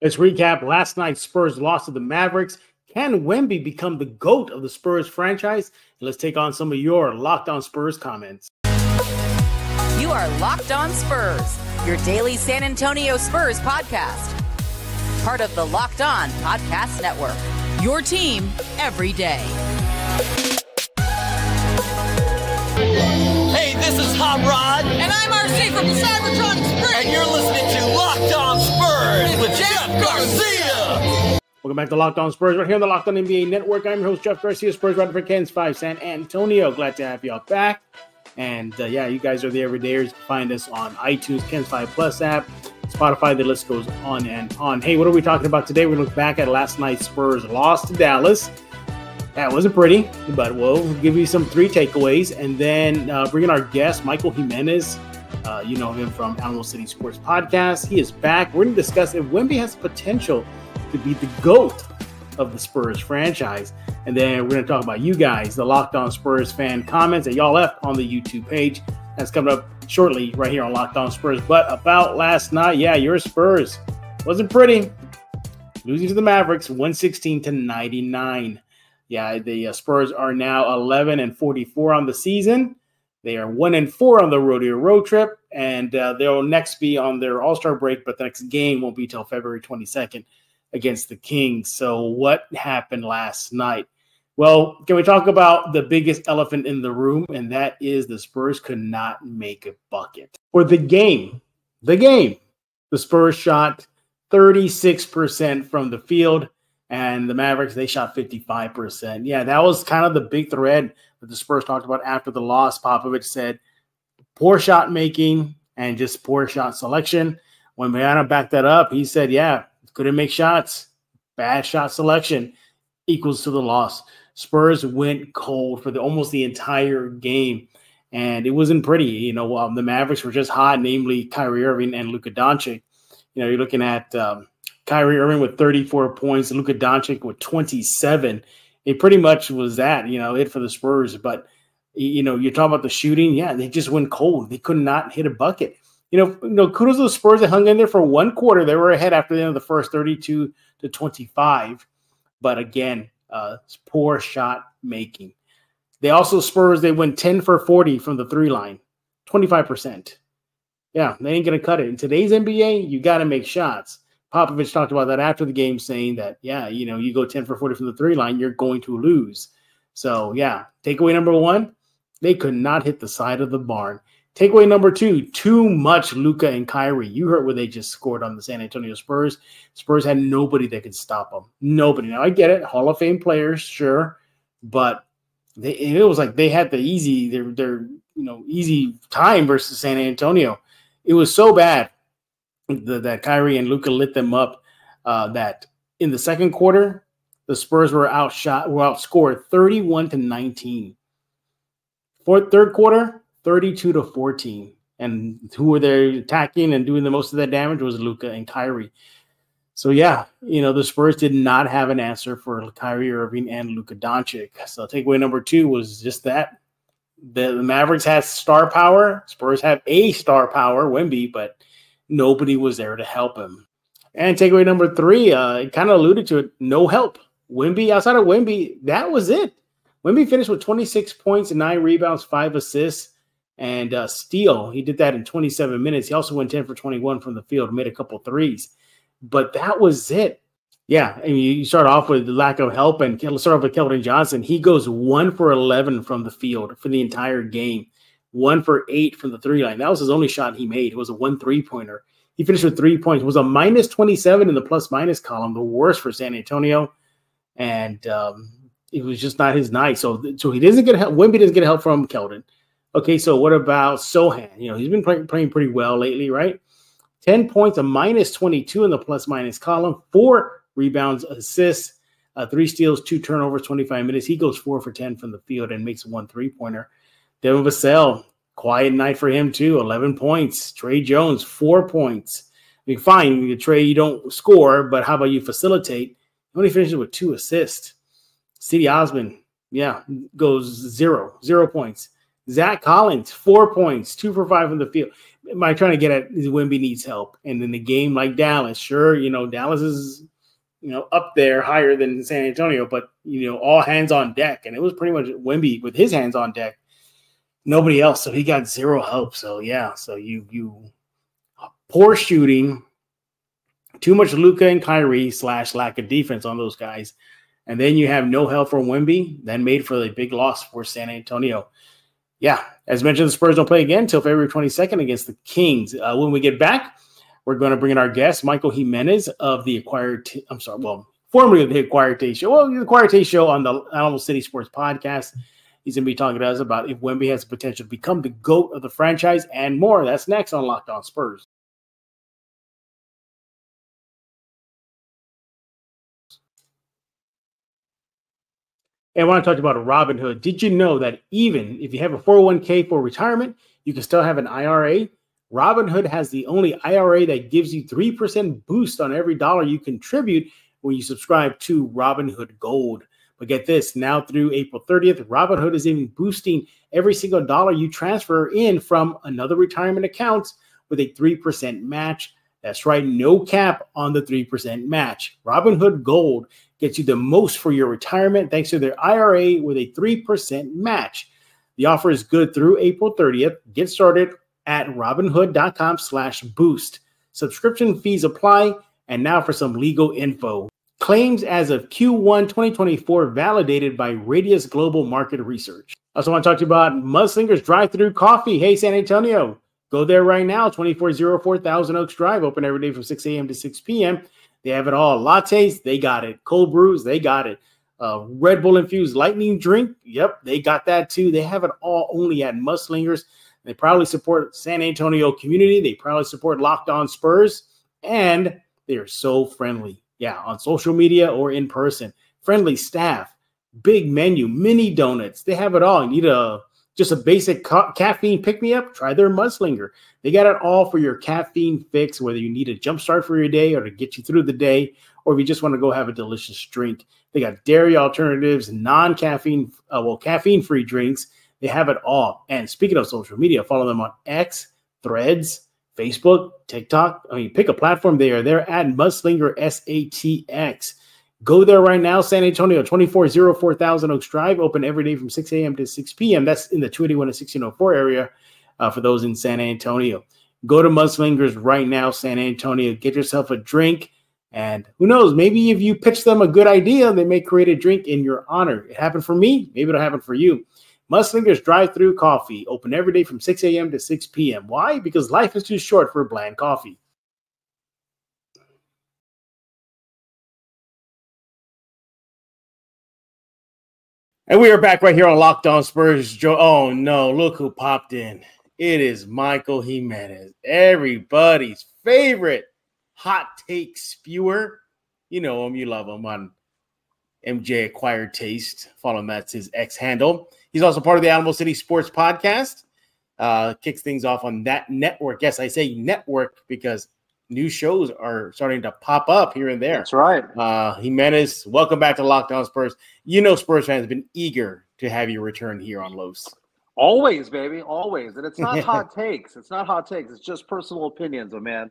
Let's recap last night's Spurs loss to the Mavericks. Can Wemby become the GOAT of the Spurs franchise? And let's take on some of your Locked On Spurs comments. You are Locked On Spurs, your daily San Antonio Spurs podcast. Part of the Locked On Podcast Network, your team every day. Hey, this is Hot Rod. And I'm RC from the Cybertron Spurs. And you're listening to Locked On Spurs with Jeff Garcia. Welcome back to Locked On Spurs. Right here on the Locked On NBA Network. I'm your host, Jeff Garcia, Spurs writer for Ken's 5 San Antonio. Glad to have y'all back. And you guys are the everydayers. You can find us on iTunes, Ken's 5 Plus app, Spotify. The list goes on and on. Hey, what are we talking about today? We're going to look back at last night's Spurs loss to Dallas. That wasn't pretty, but we'll give you some 3 takeaways. And then bring in our guest, Michael Jimenez. You know him from Alamocity Sports Podcast. He is back. We're going to discuss if Wemby has potential to be the GOAT of the Spurs franchise. And then we're going to talk about you guys, the Locked On Spurs fan comments that y'all left on the YouTube page. That's coming up shortly right here on Locked On Spurs. But about last night, your Spurs wasn't pretty. Losing to the Mavericks, 116-99. The Spurs are now 11-44 on the season. They are 1-4 on the rodeo road trip, and they'll next be on their All-Star break, but the next game won't be till February 22nd against the Kings. So what happened last night? Well, can we talk about the biggest elephant in the room, and that is the Spurs could not make a bucket. For the game, the Spurs shot 36% from the field, and the Mavericks, they shot 55%. Yeah, that was kind of the big thread that the Spurs talked about after the loss. Popovich said poor shot making and just poor shot selection. When Wembanyama backed that up, he said, couldn't make shots. Bad shot selection equals to the loss. Spurs went cold for almost the entire game, and it wasn't pretty. The Mavericks were just hot, namely Kyrie Irving and Luka Doncic. You're looking at Kyrie Irving with 34 points, Luka Doncic with 27. It pretty much was that, it for the Spurs. But, you're talking about the shooting. Yeah, they just went cold. They could not hit a bucket. Kudos to the Spurs. They hung in there for one quarter. They were ahead after the end of the first, 32-25. But again, poor shot making. They also, Spurs, they went 10 for 40 from the 3 line, 25%. Yeah, they ain't going to cut it. In today's NBA, you got to make shots. Popovich talked about that after the game, saying that, you go 10 for 40 from the 3 line, you're going to lose. So, takeaway number 1, they could not hit the side of the barn. Takeaway number 2, too much Luka and Kyrie. You heard what they just scored on the San Antonio Spurs. Spurs had nobody that could stop them. Nobody. Now, I get it. Hall of Fame players, sure. But it was like they had the easy time versus San Antonio. It was so bad that Kyrie and Luka lit them up that in the second quarter, the Spurs were outscored 31-19. Third quarter, 32-14. And who were they attacking and doing the most of that damage was Luka and Kyrie. So, the Spurs did not have an answer for Kyrie Irving and Luka Doncic. So takeaway number 2 was just that. The Mavericks had star power. Spurs have a star power, Wemby, but nobody was there to help him. And takeaway number 3, it kind of alluded to it, no help. Wemby, outside of Wemby, that was it. Wemby finished with 26 points and 9 rebounds, 5 assists, and steal. He did that in 27 minutes. He also went 10 for 21 from the field, made a couple threes. But that was it. Yeah, I mean, you start off with the lack of help, and let's start off with Keldon Johnson. He goes 1 for 11 from the field for the entire game. 1 for 8 from the 3 line. That was his only shot he made. It was a 1 3-pointer. He finished with 3 points. It was a minus 27 in the plus-minus column, the worst for San Antonio. And it was just not his night. So he doesn't get help. Wemby doesn't get help from Keldon. Okay, so what about Sohan? He's been playing pretty well lately, right? 10 points, a minus 22 in the plus-minus column, 4 rebounds, assists, 3 steals, 2 turnovers, 25 minutes. He goes 4 for 10 from the field and makes 1 3-pointer. Devin Vassell, quiet night for him too, 11 points. Trey Jones, 4 points. I mean, fine, Trey, you don't score, but how about you facilitate? He only finishes with 2 assists. Cedi Osman, goes 0 points. Zach Collins, 4 points, 2 for 5 from the field. Am I trying to get at is Wemby needs help? And in the game like Dallas, sure, Dallas is, up there higher than San Antonio, but, all hands on deck. And it was pretty much Wemby with his hands on deck. Nobody else. So he got zero help. So, yeah. So you poor shooting, too much Luka and Kyrie / lack of defense on those guys. And then you have no help from Wemby. That made for the big loss for San Antonio. Yeah, as mentioned, the Spurs don't play again until February 22nd against the Kings. When we get back, we're going to bring in our guest, Michael Jimenez of the formerly of the Acquired Taste Show. Well, the Acquired Taste Show on the Alamocity Sports Podcast. He's going to be talking to us about if Wemby has the potential to become the GOAT of the franchise and more. That's next on Locked On Spurs. And I want to talk about Robinhood. Did you know that even if you have a 401k for retirement, you can still have an IRA? Robinhood has the only IRA that gives you 3% boost on every dollar you contribute when you subscribe to Robinhood Gold. But get this, now through April 30th, Robinhood is even boosting every single dollar you transfer in from another retirement account with a 3% match. That's right, no cap on the 3% match. Robinhood Gold gets you the most for your retirement thanks to their IRA with a 3% match. The offer is good through April 30th. Get started at robinhood.com/boost. Subscription fees apply. And now for some legal info. Claims as of Q1 2024 validated by Radius Global Market Research. I also want to talk to you about Mudslingers Drive-Thru Coffee. Hey, San Antonio. Go there right now, 2404 Thousand Oaks Drive, open every day from 6 a.m. to 6 p.m. They have it all. Lattes, they got it. Cold brews, they got it. Red Bull infused lightning drink, yep, they got that too. They have it all only at Mudslingers. They proudly support San Antonio community. They proudly support Locked On Spurs, and they are so friendly. Yeah, on social media or in person. Friendly staff, big menu, mini donuts. They have it all. You need just a basic caffeine pick-me-up, try their Mudslinger. They got it all for your caffeine fix, whether you need a jump start for your day or to get you through the day, or if you just want to go have a delicious drink. They got dairy alternatives, non-caffeine, caffeine-free drinks. They have it all. And speaking of social media, follow them on X, Threads, Facebook, TikTok. Pick a platform there. They're at Mudslinger SATX. Go there right now, San Antonio, 2404 Thousand Oaks Drive, open every day from 6 a.m. to 6 p.m. That's in the 281 and 1604 area for those in San Antonio. Go to Mudslingers right now, San Antonio. Get yourself a drink. And who knows, maybe if you pitch them a good idea, they may create a drink in your honor. It happened for me. Maybe it'll happen for you. Mudslingers Drive-Thru Coffee, open every day from 6 a.m. to 6 p.m. Why? Because life is too short for bland coffee. And we are back right here on Locked On Spurs. Oh, no, look who popped in. It is Michael Jimenez, everybody's favorite hot take spewer. You know him, you love him on MJ Acquired Taste. Follow him, that's his X handle. He's also part of the Alamocity Sports Podcast. Kicks things off on that network. Yes, I say network because new shows are starting to pop up here and there. That's right. Jimenez, welcome back to Locked On Spurs. You know Spurs fans have been eager to have you return here on Los. Always, baby, always. And it's not hot takes. It's not hot takes. It's just personal opinions, man.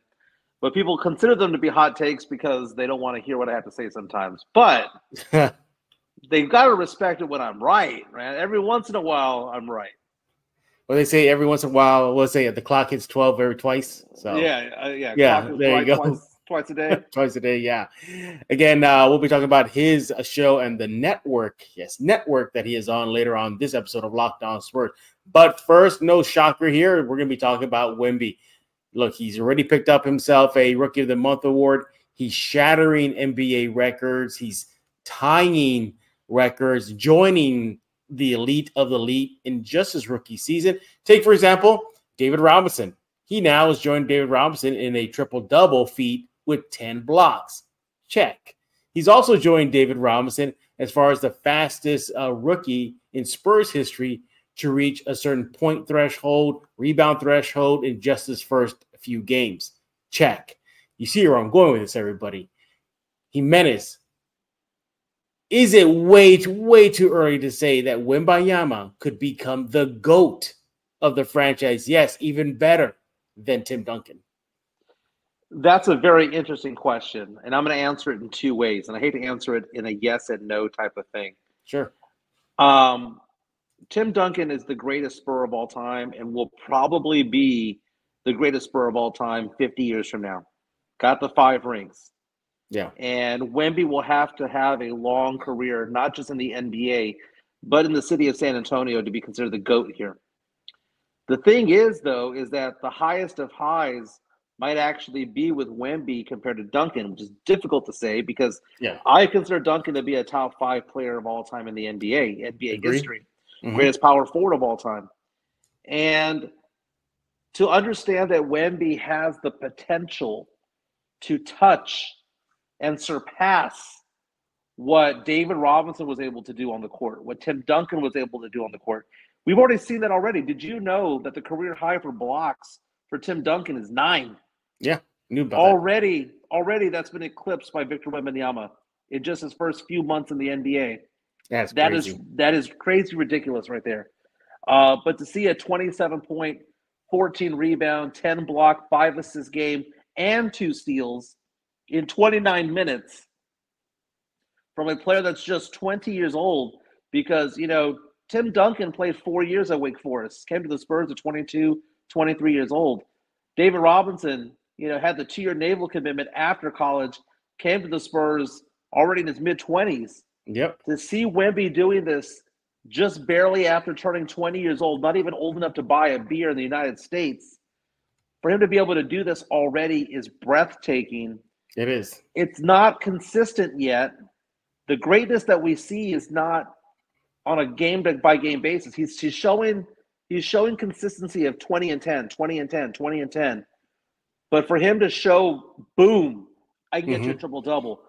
But people consider them to be hot takes because they don't want to hear what I have to say sometimes. But they've got to respect it when I'm right, man. Every once in a while, I'm right. Well, they say every once in a while, let's say the clock hits 12 twice. So yeah. There you go. Twice a day. Twice a day, yeah. Again, we'll be talking about his show and the network that he is on later on this episode of Locked On Spurs. But first, no shocker here. We're going to be talking about Wemby. Look, he's already picked up himself a Rookie of the Month award. He's shattering NBA records. He's tying records, joining the elite of the elite in just his rookie season. Take, for example, David Robinson. He now has joined David Robinson in a triple-double feat with 10 blocks. Check. He's also joined David Robinson as far as the fastest rookie in Spurs history to reach a certain point threshold, rebound threshold in just his first few games. Check. You see where I'm going with this, everybody. Jimenez is it way too early to say that Wembanyama could become the GOAT of the franchise? Yes, even better than Tim Duncan. That's a very interesting question, and I'm going to answer it in two ways. And I hate to answer it in a yes and no type of thing. Sure. Tim Duncan is the greatest Spur of all time and will probably be the greatest Spur of all time 50 years from now. Got the 5 rings. Yeah. And Wemby will have to have a long career, not just in the NBA, but in the city of San Antonio to be considered the GOAT here. The thing is, though, is that the highest of highs might actually be with Wemby compared to Duncan, which is difficult to say because I consider Duncan to be a top 5 player of all time in the NBA history, greatest power forward of all time. And to understand that Wemby has the potential to touch and surpass what David Robinson was able to do on the court, what Tim Duncan was able to do on the court. We've already seen that already. Did you know that the career high for blocks for Tim Duncan is 9? Yeah, knew about already that's been eclipsed by Victor Wembanyama in just his first few months in the NBA. That's crazy. That is crazy ridiculous right there. But to see a 27-point, 14 rebound, 10 block, 5 assist game, and 2 steals in 29 minutes from a player that's just 20 years old, because, Tim Duncan played 4 years at Wake Forest, came to the Spurs at 22, 23 years old. David Robinson, had the 2-year naval commitment after college, came to the Spurs already in his mid-20s. Yep. To see Wemby doing this just barely after turning 20 years old, not even old enough to buy a beer in the United States, for him to be able to do this already is breathtaking. It is. It's not consistent yet. The greatness that we see is not on a game-by-game basis. He's showing consistency of 20 and 10, 20 and 10, 20 and 10. But for him to show, boom, I can get you a triple-double.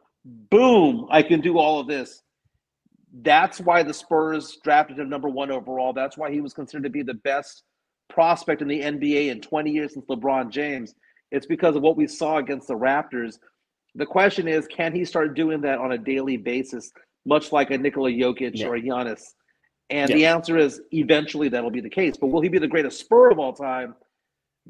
Boom, I can do all of this. That's why the Spurs drafted him number 1 overall. That's why he was considered to be the best prospect in the NBA in 20 years since LeBron James. It's because of what we saw against the Raptors. The question is, can he start doing that on a daily basis, much like a Nikola Jokic or a Giannis? And the answer is eventually that'll be the case. But will he be the greatest Spur of all time?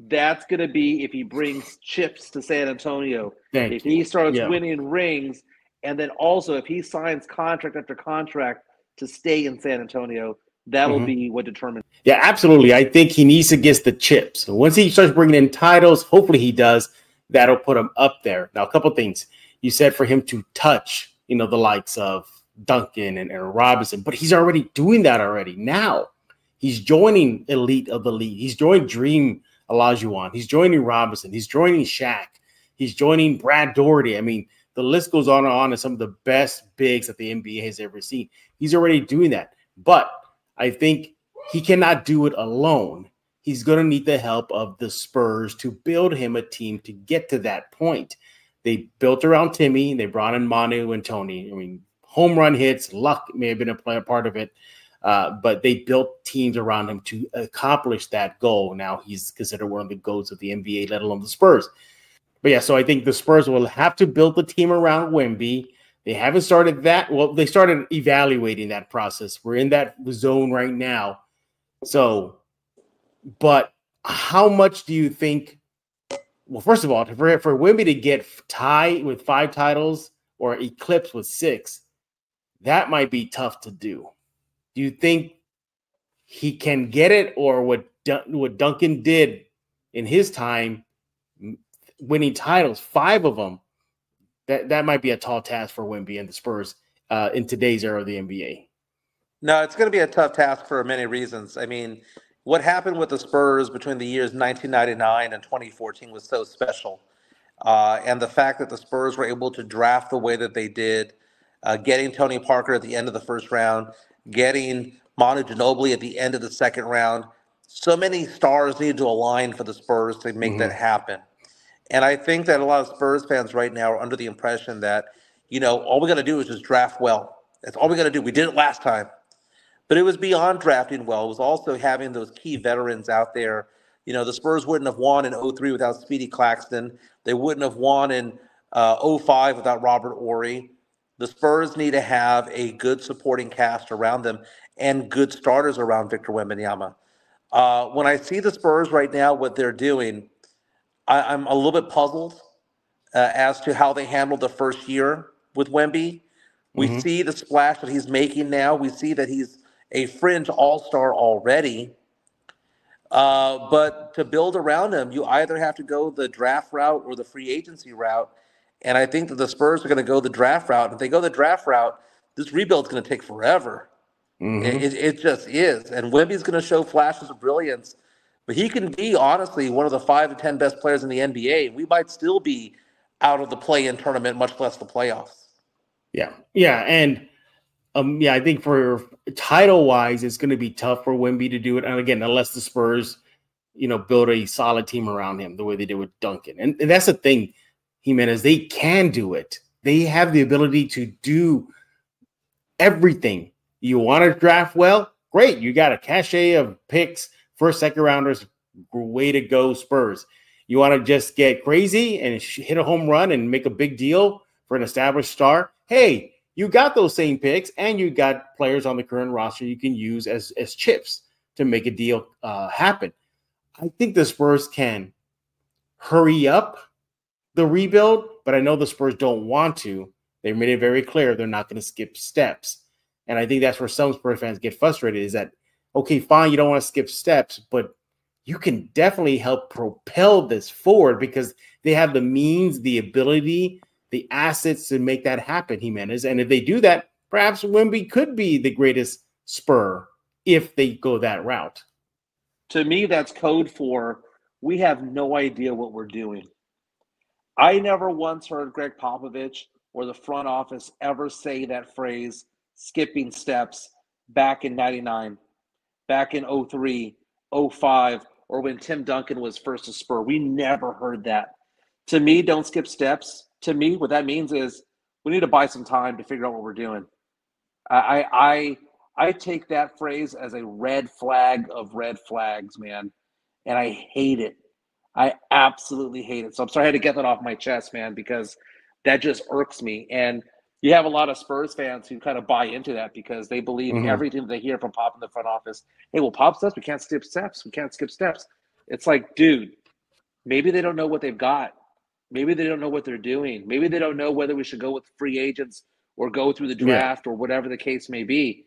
That's going to be if he brings chips to San Antonio, if he starts winning rings, and then also if he signs contract after contract to stay in San Antonio, that'll be what determines. Yeah, absolutely. I think he needs to get the chips. So once he starts bringing in titles, hopefully he does, that'll put him up there. Now, a couple things. You said for him to touch, the likes of Duncan and Robinson, but he's already doing that already. Now he's joining elite of the league. He's joining Dream Olajuwon. He's joining Robinson. He's joining Shaq. He's joining Brad Daugherty. I mean, the list goes on and on as some of the best bigs that the NBA has ever seen. He's already doing that. But I think he cannot do it alone. He's going to need the help of the Spurs to build him a team to get to that point. They built around Timmy. They brought in Manu and Tony. I mean, home run hits, luck may have been a part of it. But they built teams around him to accomplish that goal. Now he's considered one of the GOATs of the NBA, let alone the Spurs. But yeah, so I think the Spurs will have to build the team around Wemby. They haven't started that. Well, they started evaluating that process. We're in that zone right now. So, but how much do you think? Well, first of all, for Wemby to get tied with 5 titles or eclipse with 6, that might be tough to do. Do you think he can get it, or what Duncan did in his time, winning titles, 5 of them, that might be a tall task for Wemby and the Spurs in today's era of the NBA? No, it's going to be a tough task for many reasons. I mean, what happened with the Spurs between the years 1999 and 2014 was so special. And the fact that the Spurs were able to draft the way that they did, getting Tony Parker at the end of the first round, getting Manu Ginobili at the end of the second round, so many stars needed to align for the Spurs to make that happen. And I think that a lot of Spurs fans right now are under the impression that, all we got to do is just draft well. That's all we got to do. We did it last time. But it was beyond drafting well. It was also having those key veterans out there. The Spurs wouldn't have won in 2003 without Speedy Claxton. They wouldn't have won in 2005 without Robert Horry. The Spurs need to have a good supporting cast around them and good starters around Victor Wembanyama. When I see the Spurs right now, what they're doing, I'm a little bit puzzled as to how they handled the first year with Wemby. We see the splash that he's making now. We see that he's a fringe all-star already. But to build around him, you either have to go the draft route or the free agency route. And I think that the Spurs are going to go the draft route. If they go the draft route, this rebuild's going to take forever. It just is. And Wemby's going to show flashes of brilliance. But he can be, honestly, one of the 5 to 10 best players in the NBA. We might still be out of the play-in tournament, much less the playoffs. Yeah. And I think for title-wise, it's going to be tough for Wemby to do it. And again, unless the Spurs, build a solid team around him the way they did with Duncan. And that's the thing, Jimenez, they can do it. They have the ability to do everything. You want to draft well? Great. You got a cachet of picks, first, second rounders. Way to go, Spurs. You want to just get crazy and hit a home run and make a big deal for an established star? Hey, you got those same picks and you got players on the current roster you can use as chips to make a deal happen. I think the Spurs can hurry up the rebuild, but I know the Spurs don't want to. They made it very clear they're not going to skip steps. And I think that's where some Spurs fans get frustrated is that, okay, fine, you don't want to skip steps, but you can definitely help propel this forward because they have the means, the ability, the assets to make that happen, Jimenez. And if they do that, perhaps Wemby could be the greatest Spur if they go that route. To me, that's code for we have no idea what we're doing. I never once heard Greg Popovich or the front office ever say that phrase, skipping steps, back in 99, back in 03, 05, or when Tim Duncan was first a Spur. We never heard that. To me, don't skip steps. To me, what that means is we need to buy some time to figure out what we're doing. I take that phrase as a red flag of red flags, man, and I hate it. I absolutely hate it. So I'm sorry I had to get that off my chest, man, because that just irks me. And you have a lot of Spurs fans who kind of buy into that because they believe everything that they hear from Pop in the front office. Hey, well, Pop says we can't skip steps. We can't skip steps. It's like, dude, maybe they don't know what they've got. Maybe they don't know what they're doing. Maybe they don't know whether we should go with free agents or go through the draft or whatever the case may be.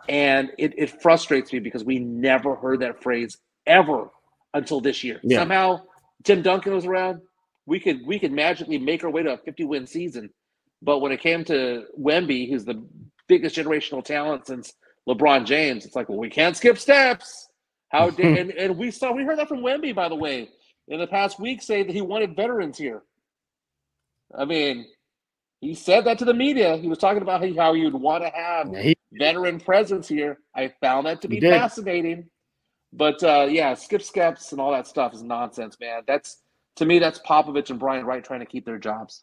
And it frustrates me because we never heard that phrase ever until this year. Yeah. Somehow Tim Duncan was around. We could magically make our way to a 50-win season. But when it came to Wemby, who's the biggest generational talent since LeBron James, it's like, well, we can't skip steps. How did and we heard that from Wemby, by the way, in the past week, say that he wanted veterans here. I mean, he said that to the media. He was talking about how he would want to have veteran presence here. I found that to be fascinating. But skip steps and all that stuff is nonsense, man. To me, that's Popovich and Brian Wright trying to keep their jobs.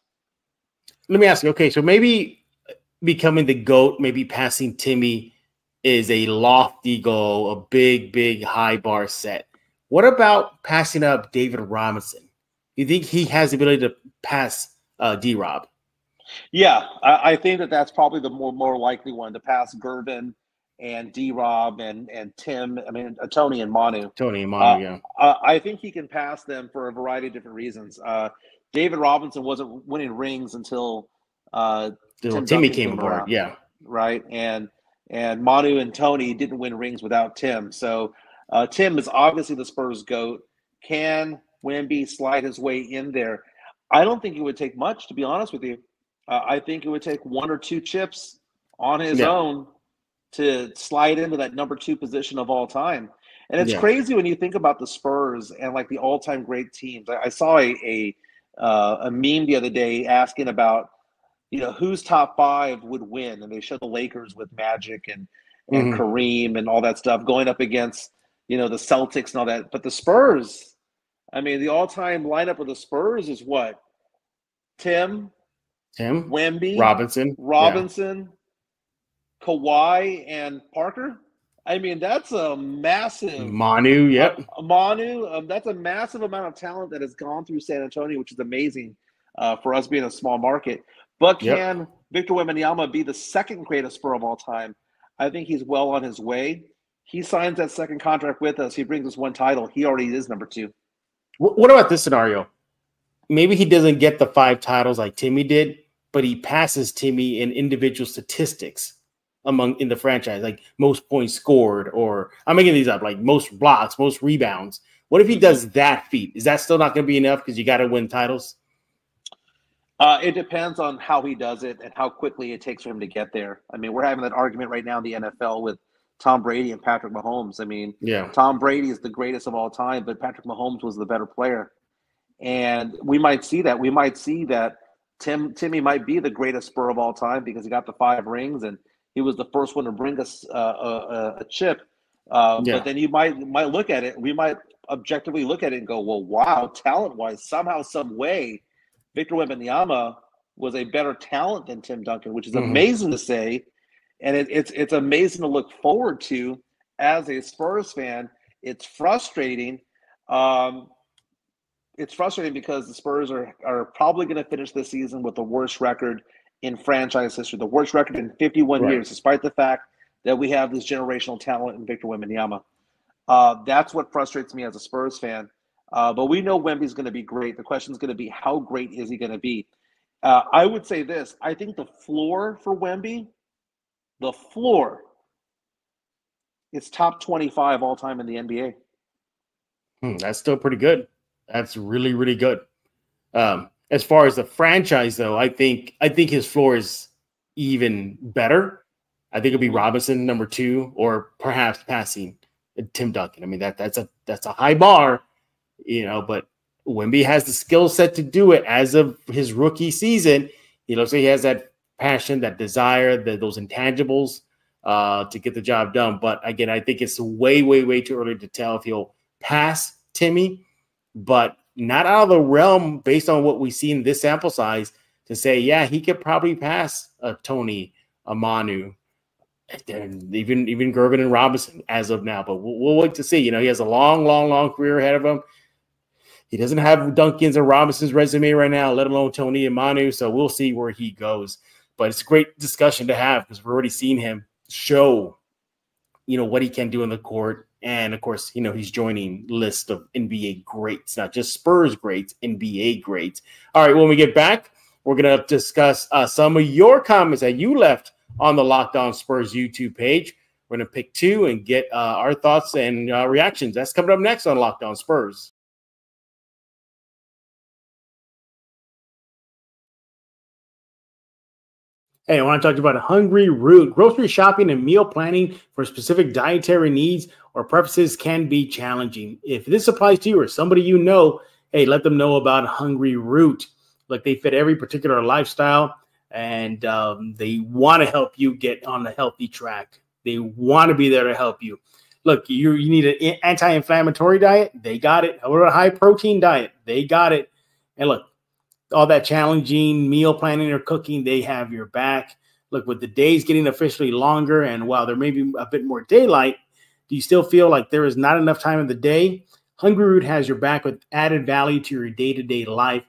Let me ask you, okay, so maybe becoming the GOAT, maybe passing Timmy is a lofty goal, a big, big high bar set. What about passing up David Robinson? You think he has the ability to pass D-Rob? Yeah, I think that's probably the more likely one to pass Gervin and D-Rob and Tim. I mean, Tony and Manu. Yeah. I think he can pass them for a variety of different reasons. David Robinson wasn't winning rings until Timmy came aboard. Yeah, right. And Manu and Tony didn't win rings without Tim. So Tim is obviously the Spurs GOAT. Can Wemby slide his way in there? I don't think it would take much, to be honest with you. I think it would take 1 or 2 chips on his own to slide into that number 2 position of all time. And it's crazy when you think about the Spurs and like the all-time great teams. I saw a meme the other day asking about, whose top 5 would win, and they showed the Lakers with Magic and Kareem and all that stuff going up against, the Celtics and all that. But the Spurs, I mean, the all-time lineup of the Spurs is what? Tim, Wemby, Robinson, Kawhi, and Parker. I mean, that's a massive Manu. Yep, Manu. That's a massive amount of talent that has gone through San Antonio, which is amazing for us being a small market. But can Victor Wembanyama be the second greatest Spur of all time. I think he's well on his way. He signs that second contract with us. He brings us 1 title. He already is number 2. What about this scenario? Maybe he doesn't get the 5 titles like Timmy did, but he passes Timmy in individual statistics in the franchise, like most points scored, or I'm making these up, like most blocks, most rebounds. What if he does that feat? Is that still not going to be enough because you got to win titles? It depends on how he does it and how quickly it takes for him to get there. I mean, we're having that argument right now in the NFL with Tom Brady and Patrick Mahomes. I mean, Tom Brady is the greatest of all time, but Patrick Mahomes was the better player. And we might see that. We might see that Timmy might be the greatest Spur of all time because he got the 5 rings and he was the first one to bring us a chip. But then you might look at it. We might objectively look at it and go, well, wow, talent-wise, somehow, some way, Victor Wembanyama was a better talent than Tim Duncan, which is amazing to say. And it's amazing to look forward to as a Spurs fan. It's frustrating. It's frustrating because the Spurs are probably going to finish this season with the worst record in franchise history, the worst record in 51 years, despite the fact that we have this generational talent in Victor Wembanyama. That's what frustrates me as a Spurs fan. But we know Wemby's going to be great. The question is going to be, how great is he going to be? I would say this. I think the floor for Wemby, is top 25 all time in the NBA. That's still pretty good. That's really, really good. As far as the franchise, though, I think his floor is even better. I think it'll be Robinson number 2, or perhaps passing Tim Duncan. I mean, that's a high bar, but Wemby has the skill set to do it as of his rookie season. He looks like he has that passion, that desire, those intangibles to get the job done. But again, I think it's way, way, way too early to tell if he'll pass Timmy, but not out of the realm based on what we see in this sample size to say, yeah, he could probably pass Tony, Manu, and even Gervin and Robinson as of now. But we'll wait to see. He has a long, long, long career ahead of him. He doesn't have Duncan's and Robinson's resume right now, let alone Tony and Manu. So we'll see where he goes. But it's a great discussion to have because we've already seen him show, what he can do in the court. And, of course, he's joining list of NBA greats, not just Spurs greats, NBA greats. All right, when we get back, we're going to discuss some of your comments that you left on the Locked On Spurs YouTube page. We're going to pick 2 and get our thoughts and reactions. That's coming up next on Locked On Spurs. Hey, I want to talk to you about Hungry Root. Grocery shopping and meal planning for specific dietary needs or preferences can be challenging. If this applies to you or somebody hey, let them know about Hungry Root. Look, they fit every particular lifestyle, and they want to help you get on the healthy track. They want to be there to help you. Look, you need an anti-inflammatory diet. They got it. Or a high-protein diet. They got it. And look, all that challenging meal planning or cooking, they have your back. Look, with the days getting officially longer and while there may be a bit more daylight, do you still feel like there is not enough time in the day? Hungry Root has your back with added value to your day-to-day life.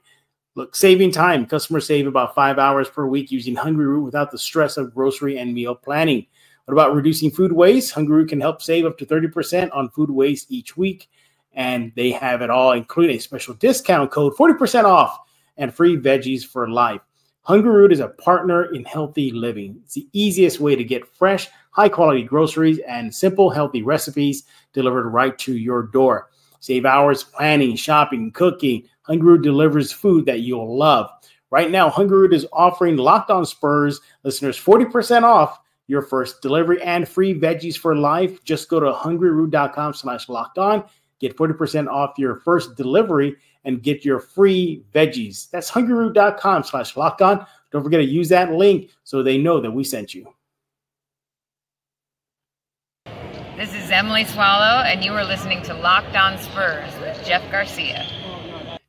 Look, saving time. Customers save about 5 hours per week using Hungry Root without the stress of grocery and meal planning. What about reducing food waste? Hungry Root can help save up to 30% on food waste each week, and they have it all, including a special discount code, 40% off, and free veggies for life. Hungry Root is a partner in healthy living. It's the easiest way to get fresh, high-quality groceries and simple, healthy recipes delivered right to your door. Save hours planning, shopping, cooking. Hungry Root delivers food that you'll love. Right now, Hungry Root is offering Locked On Spurs listeners 40% off your first delivery and free veggies for life. Just go to hungryroot.com/lockedon. Get 40% off your first delivery and get your free veggies. That's hungryroot.com/lockedon. Don't forget to use that link so they know that we sent you. This is Emily Swallow, and you are listening to Locked On Spurs with Jeff Garcia.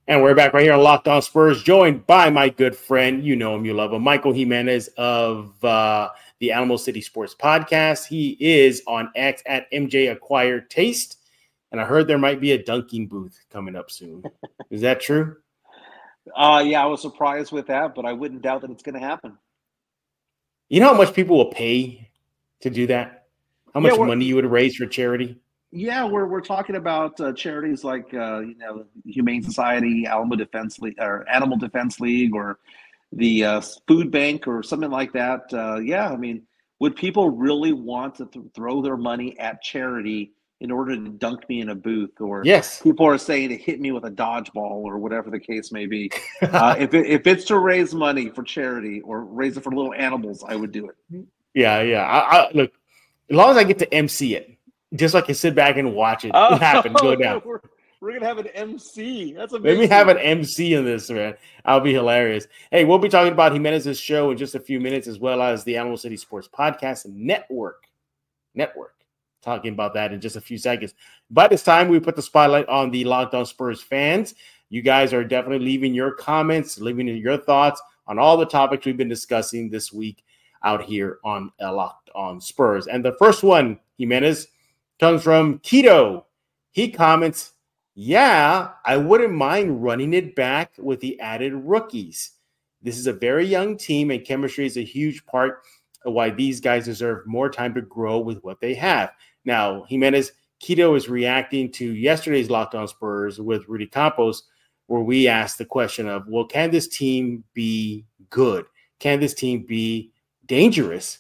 And we're back right here on Locked On Spurs, joined by my good friend, you know him, you love him, Michael Jimenez of the Alamocity Sports Podcast. He is on X at MJ Acquired Taste. And I heard there might be a dunking booth coming up soon. Is that true? Yeah, I was surprised with that, but I wouldn't doubt that it's going to happen. You know how much people will pay to do that? How much money you would raise for charity? Yeah, we're talking about charities like Humane Society, Animal Defense League, or the food bank, or something like that. Yeah, I mean, would people really want to throw their money at charity in order to dunk me in a booth? Or yes, people are saying to hit me with a dodgeball, or whatever the case may be. If it's to raise money for charity or raise it for little animals, I would do it. Yeah. I look, as long as I get to MC it. Just like you sit back and watch it happen, go down. We're going to have an MC. That's amazing. Let me have an MC in this, man. I'll be hilarious. Hey, we'll be talking about Jimenez's show in just a few minutes, as well as the Alamocity Sports Podcast Network. Talking about that in just a few seconds. By this time, we put the spotlight on the Locked On Spurs fans. You guys are definitely leaving your comments, leaving your thoughts on all the topics we've been discussing this week out here on Locked On Spurs. And the first one, Jimenez, comes from Keto. He comments, yeah, I wouldn't mind running it back with the added rookies. This is a very young team, and chemistry is a huge part of why these guys deserve more time to grow with what they have. Now, Jimenez, Keto is reacting to yesterday's Locked On Spurs with Rudy Campos, where we asked the question of, well, can this team be good? Can this team be dangerous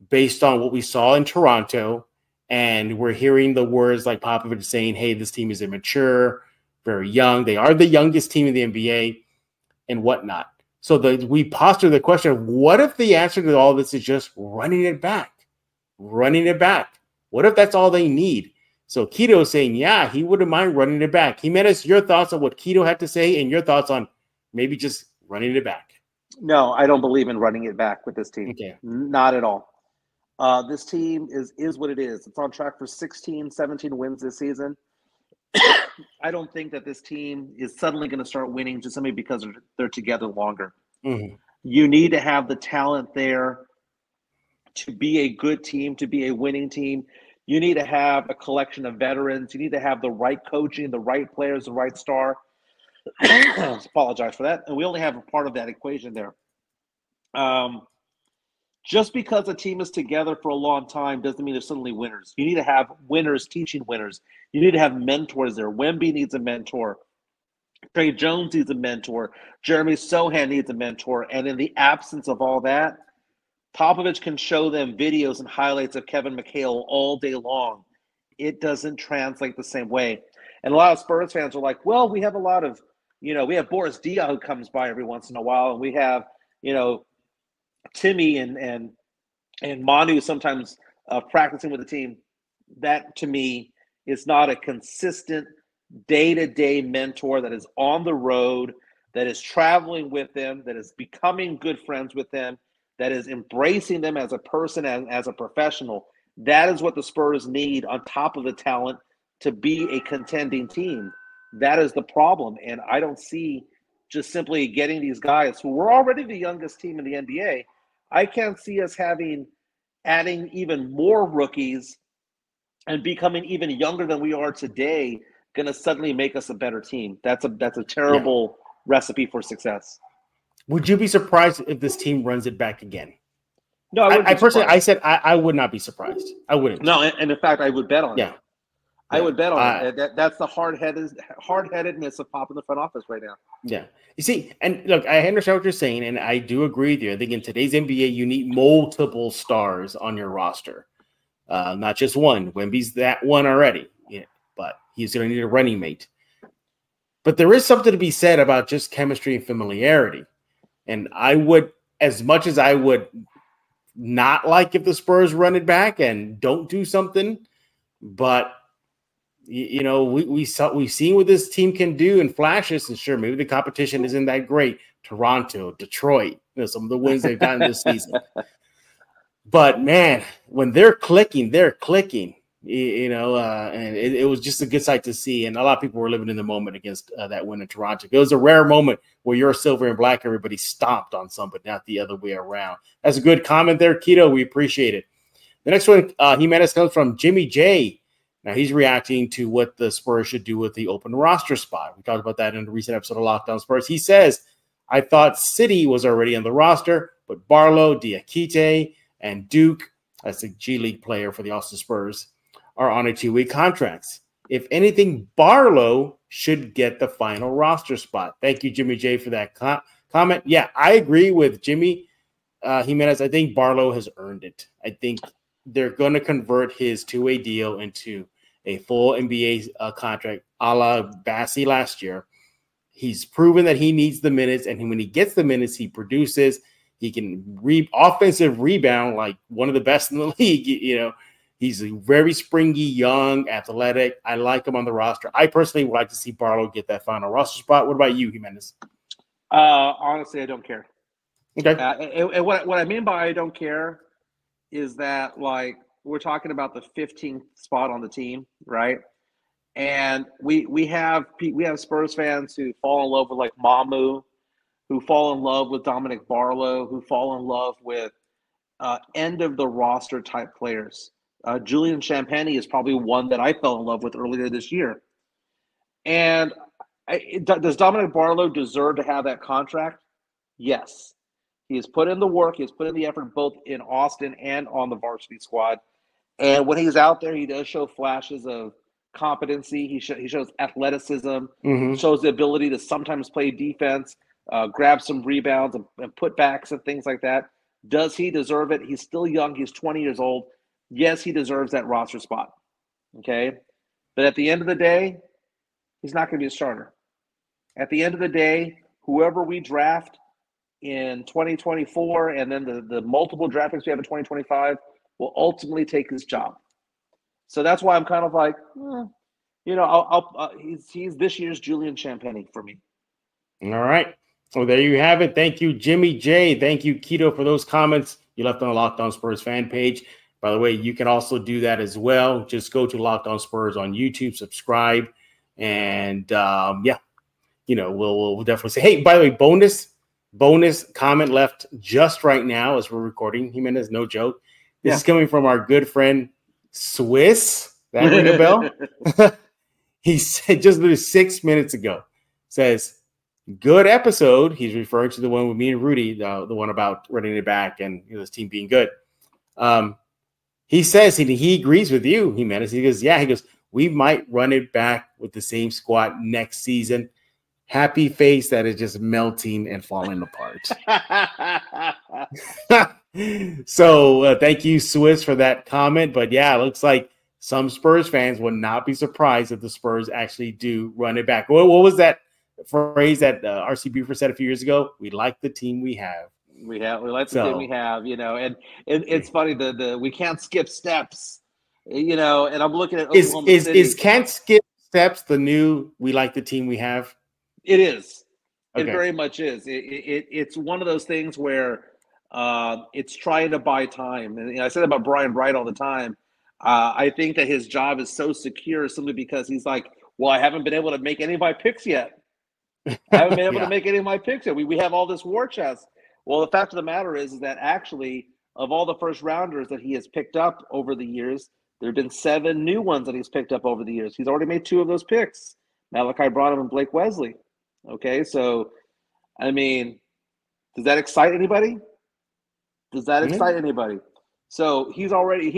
based on what we saw in Toronto? And we're hearing the words like Popovich saying, hey, this team is immature, very young. They are the youngest team in the NBA and whatnot. So we posture the question of, what if the answer to all this is just running it back? Running it back. What if that's all they need? So Keto is saying, yeah, he wouldn't mind running it back. Jimenez, your thoughts on what Keto had to say and your thoughts on maybe just running it back. No, I don't believe in running it back with this team. Okay. Not at all. This team is what it is. It's on track for 16, 17 wins this season. I don't think that this team is suddenly going to start winning just simply because they're together longer. Mm-hmm. You need to have the talent there to be a good team, to be a winning team. You need to have a collection of veterans. You need to have the right coaching, the right players, the right star. Apologize for that. And we only have a part of that equation there. Just because a team is together for a long time doesn't mean they're suddenly winners. You need to have winners teaching winners. You need to have mentors there. Wemby needs a mentor. Trey Jones needs a mentor. Jeremy Sohan needs a mentor. And in the absence of all that, Popovich can show them videos and highlights of Kevin McHale all day long. It doesn't translate the same way. And a lot of Spurs fans are like, well, we have a lot of, we have Boris Diaw who comes by every once in a while, and we have, Timmy and Manu sometimes practicing with the team. That, to me, is not a consistent day-to-day mentor that is on the road, that is traveling with them, that is becoming good friends with them, that is embracing them as a person and as a professional. That is what the Spurs need on top of the talent to be a contending team. That is the problem. And I don't see just simply getting these guys who were already the youngest team in the NBA. I can't see us adding even more rookies and becoming even younger than we are today going to suddenly make us a better team. That's a terrible recipe for success. Would you be surprised if this team runs it back again? No, I personally, I said I would not be surprised. I wouldn't. No, and in fact, I would bet on it. Yeah. I would bet on it. That's the hard-headedness of Pop in the front office right now. Yeah. You see, and look, I understand what you're saying, and I do agree with you. I think in today's NBA, you need multiple stars on your roster, not just one. Wemby's that one already, but he's going to need a running mate. But there is something to be said about just chemistry and familiarity. And I would, as much as I would not like if the Spurs run it back and don't do something, but we've seen what this team can do in flashes, and sure, maybe the competition isn't that great. Toronto, Detroit, some of the wins they've gotten this season. But man, when they're clicking, and it was just a good sight to see. And a lot of people were living in the moment against that win in Toronto. It was a rare moment where you're silver and black, everybody stomped on some, but not the other way around. That's a good comment there, Keto. We appreciate it. The next one, Jimenez, comes from Jimmy J. Now, he's reacting to what the Spurs should do with the open roster spot. We talked about that in a recent episode of Locked On Spurs. He says, I thought City was already on the roster, but Barlow, Diakite, and Duke, that's a G League player for the Austin Spurs, are on a 2-week contracts. If anything, Barlow should get the final roster spot. Thank you, Jimmy J, for that comment. Yeah, I agree with Jimmy Jimenez. I think Barlow has earned it. I think they're going to convert his 2-way deal into a full NBA contract a la Bassi last year. He's proven that he needs the minutes, and when he gets the minutes, he produces. He can offensive rebound like one of the best in the league. You know, he's very springy, young, athletic. I like him on the roster. I personally would like to see Barlow get that final roster spot. What about you, Jimenez? Honestly, I don't care. Okay. And what I mean by I don't care is that, like, we're talking about the 15th spot on the team, right? And we have Spurs fans who fall in love with, like, Mamu, who fall in love with Dominic Barlow, who fall in love with end of the roster type players. Julian Champagny is probably one that I fell in love with earlier this year. And does Dominic Barlow deserve to have that contract? Yes. He has put in the work. He has put in the effort both in Austin and on the varsity squad. And when he's out there, he does show flashes of competency. He shows athleticism, shows the ability to sometimes play defense, grab some rebounds and putbacks and things like that. Does he deserve it? He's still young. He's 20 years old. Yes, he deserves that roster spot. Okay? But at the end of the day, he's not going to be a starter. At the end of the day, whoever we draft in 2024 and then the multiple draft picks we have in 2025 will ultimately take his job. So that's why I'm kind of like, he's this year's Julian Champagny for me. All right. Well, there you have it. Thank you, Jimmy J. Thank you, Keto, for those comments you left on the Locked On Spurs fan page. By the way, you can also do that as well. Just go to Locked On Spurs on YouTube, subscribe, and we'll definitely say, hey, by the way, bonus comment left just right now as we're recording. Jimenez, no joke. This is coming from our good friend Swiss. That ring a bell? He said just 6 minutes ago, says, good episode. He's referring to the one with me and Rudy, the one about running it back and this team being good. He says he agrees with you, Jimenez. He goes, we might run it back with the same squad next season. Happy face that is just melting and falling apart. So thank you, Swiss, for that comment. But yeah, it looks like some Spurs fans would not be surprised if the Spurs actually do run it back. What was that phrase that RC Buford said a few years ago? We like the team we have. We like the team we have, and it's funny, the we can't skip steps, and I'm looking at Oklahoma City. Is can't skip steps the new we like the team we have? It is. Okay. It very much is. It's one of those things where it's trying to buy time. And I said about Brian Bright all the time. I think that his job is so secure simply because he's like, well, I haven't been able to make any of my picks yet. I haven't been able to make any of my picks yet. We have all this war chest. Well, the fact of the matter is that actually, of all the first rounders that he has picked up over the years, there have been 7 new ones that he's picked up over the years. He's already made 2 of those picks, Malachi Branham and Blake Wesley. Okay, so, I mean, does that excite anybody? Does that excite anybody? So he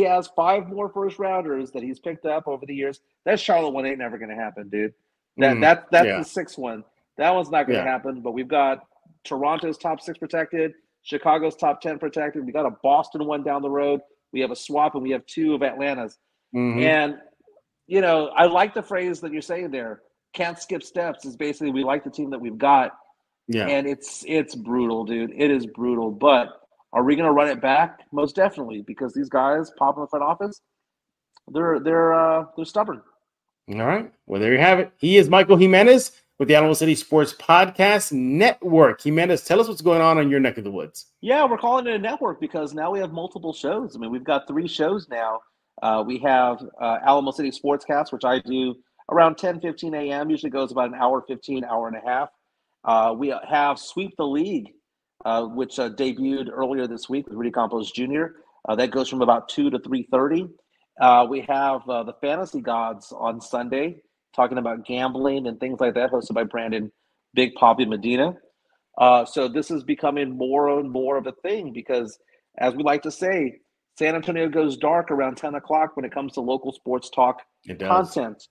has 5 more first rounders that he's picked up over the years. That Charlotte one ain't never going to happen, dude. That's the 6th one. That one's not going to happen, but we've got Toronto's top 6 protected, Chicago's top 10 protected. We got a Boston one down the road. We have a swap, and we have 2 of Atlanta's. And, I like the phrase that you're saying there. Can't skip steps is basically we like the team that we've got. Yeah. And it's brutal, dude. It is brutal. But are we going to run it back? Most definitely, because these guys pop in the front office. They're stubborn. All right. Well, there you have it. He is Michael Jimenez with the Alamocity Sports Podcast Network. Jimenez, tell us what's going on in your neck of the woods. Yeah, we're calling it a network because now we have multiple shows. I mean, we've got 3 shows now. We have Alamocity Sportscast, which I do around 10:15 a.m. Usually goes about an hour 15, hour and a half. We have Sweep the League, which debuted earlier this week with Rudy Campos Jr. That goes from about 2 to 3:30. We have the Fantasy Gods on Sunday, talking about gambling and things like that, hosted by Brandon Big Poppy Medina. So this is becoming more and more of a thing because, as we like to say, San Antonio goes dark around 10 o'clock when it comes to local sports talk content.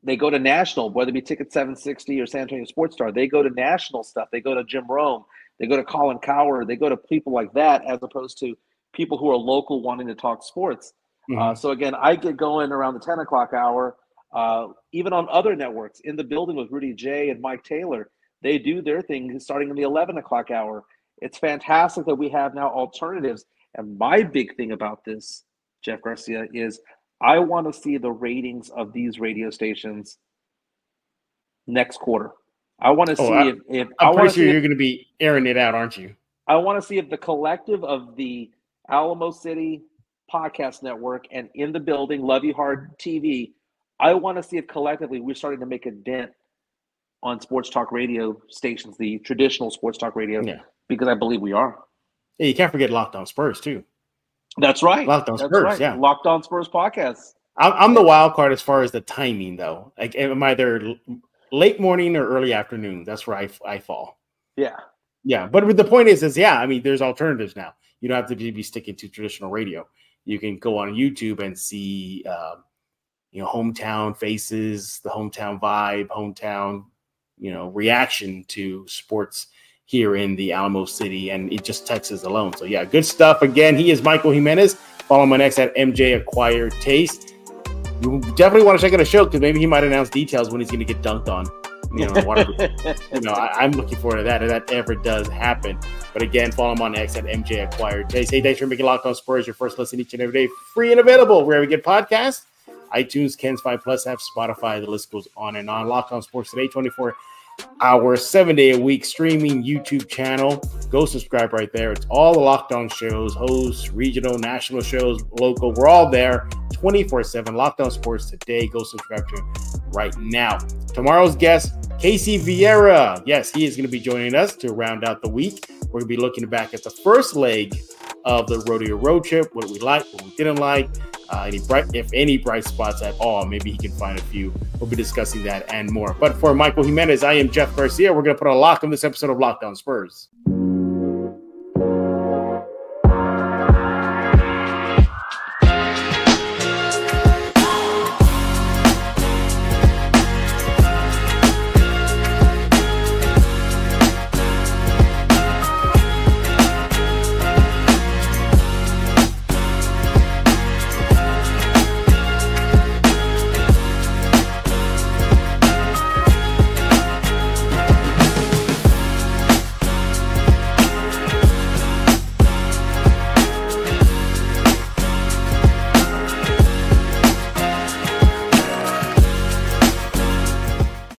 They go to national, whether it be Ticket 760 or San Antonio Sports Star. They go to national stuff. They go to Jim Rome. They go to Colin Cowherd. They go to people like that as opposed to people who are local wanting to talk sports. So, again, I get going around the 10 o'clock hour, even on other networks. In the Building with Rudy J and Mike Taylor, they do their thing starting in the 11 o'clock hour. It's fantastic that we have now alternatives. And my big thing about this, Jeff Garcia, is I want to see the ratings of these radio stations next quarter. I want to see if I'm pretty sure you're going to be airing it out, aren't you? I want to see if the collective of the Alamocity Podcast Network and In the Building, Love You Hard TV, I want to see if collectively we're starting to make a dent on sports talk radio stations, the traditional sports talk radio, because I believe we are. Yeah, you can't forget Locked On Spurs, too. That's right. Locked On Spurs, yeah. Locked On Spurs podcast. I'm the wild card as far as the timing, though. Like, I'm either late morning or early afternoon. That's where I fall. Yeah. Yeah, but the point is, I mean, there's alternatives now. You don't have to be sticking to traditional radio. You can go on YouTube and see, hometown faces, the hometown vibe, hometown, reaction to sports here in the Alamocity and just Texas alone. So, yeah, good stuff. Again, he is Michael Jimenez. Follow him on X at MJ Acquired Taste. You definitely want to check out the show because maybe he might announce details when he's going to get dunked on. I'm looking forward to that if that ever does happen. But again, follow him on X at MJ Acquired Taste. Hey, thanks for making Locked On Spurs your first listen each and every day. Free and available wherever you get podcasts. iTunes, Ken's 5 Plus app, Spotify. The list goes on and on. Locked On Sports Today, 24 hours, 7 day a week streaming YouTube channel. Go subscribe right there. It's all the Locked On shows, hosts, regional, national shows, local. We're all there 24/7. Locked On Sports Today. Go subscribe to it right now. Tomorrow's guest, Casey Vieira. Yes, he is going to be joining us to round out the week. We're going to be looking back at the first leg of the Rodeo Road Trip, what we liked, what we didn't like, if any bright spots at all. Maybe he can find a few. We'll be discussing that and more. But for Michael Jimenez, I am Jeff Garcia. We're going to put a lock on this episode of Locked On Spurs.